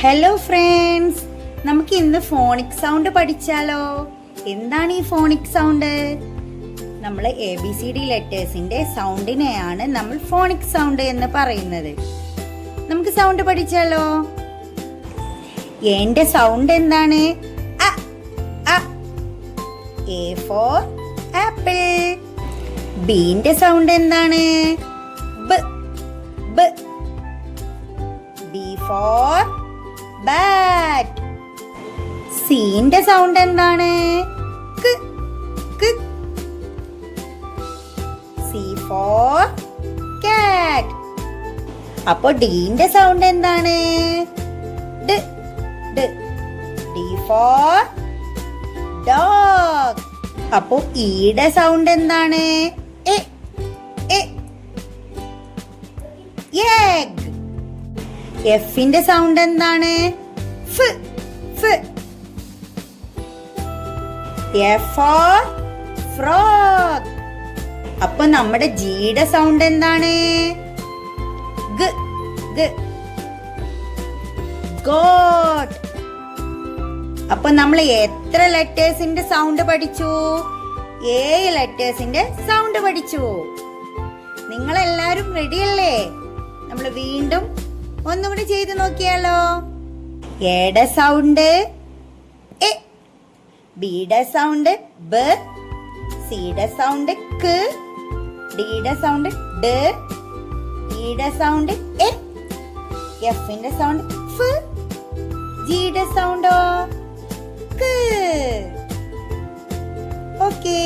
Hello friends, നമുക്ക് ഇന്ന് phonic sound പഠിച്ചാലോ? എന്താണ് ഈ ഫോണിക് സൗണ്ട്? നമ്മൾ ABCD ലെറ്റേഴ്സിന്റെ സൗണ്ടിനെയാണ് നമ്മൾ ഫോണിക് സൗണ്ട് എന്ന് പറയുന്നത്. നമുക്ക് സൗണ്ട് പഠിച്ചാലോ? എന്റെ സൗണ്ട് എന്താണ്? അ അ. A for apple. ബിന്റെ സൗണ്ട് എന്താണ്? ബ ബ. B for bat. സീന്റെ സൗണ്ട് എന്താണ്? ക ക. C for cat. അപ്പോൾ ഡിന്റെ സൗണ്ട് എന്താണ്? ഡ ഡ. D for dog. അപ്പോൾ ഇയുടെ സൗണ്ട് എന്താണ്? A A. egg. എഫിന്റെ സൗണ്ട് എന്താണ്? ഫ് ഫ്. F for frog. അപ്പൊ നമ്മുടെ ജിയുടെ സൗണ്ട് എന്താണ്? ഗ ഗ. goat. അപ്പൊ നമ്മൾ എത്ര ലെറ്റേഴ്സിന്റെ സൗണ്ട് പഠിച്ചു? 7 ലെറ്റേഴ്സിന്റെ സൗണ്ട് പഠിച്ചു. നിങ്ങളെല്ലാരും റെഡിയല്ലേ? നമ്മൾ വീണ്ടും ഒന്നുകൂടി ചെയ്ത് നോക്കിയാലോ? എയുടെ സൗണ്ട് എ, ബിയുടെ സൗണ്ട് ബ, സിയുടെ സൗണ്ട് ക, ഡിയുടെ സൗണ്ട് ഡ, ഇയുടെ സൗണ്ട് എ, എഫിന്റെ സൗണ്ട് ഫ്, ജിയുടെ സൗണ്ടോ ക. ഓക്കേ.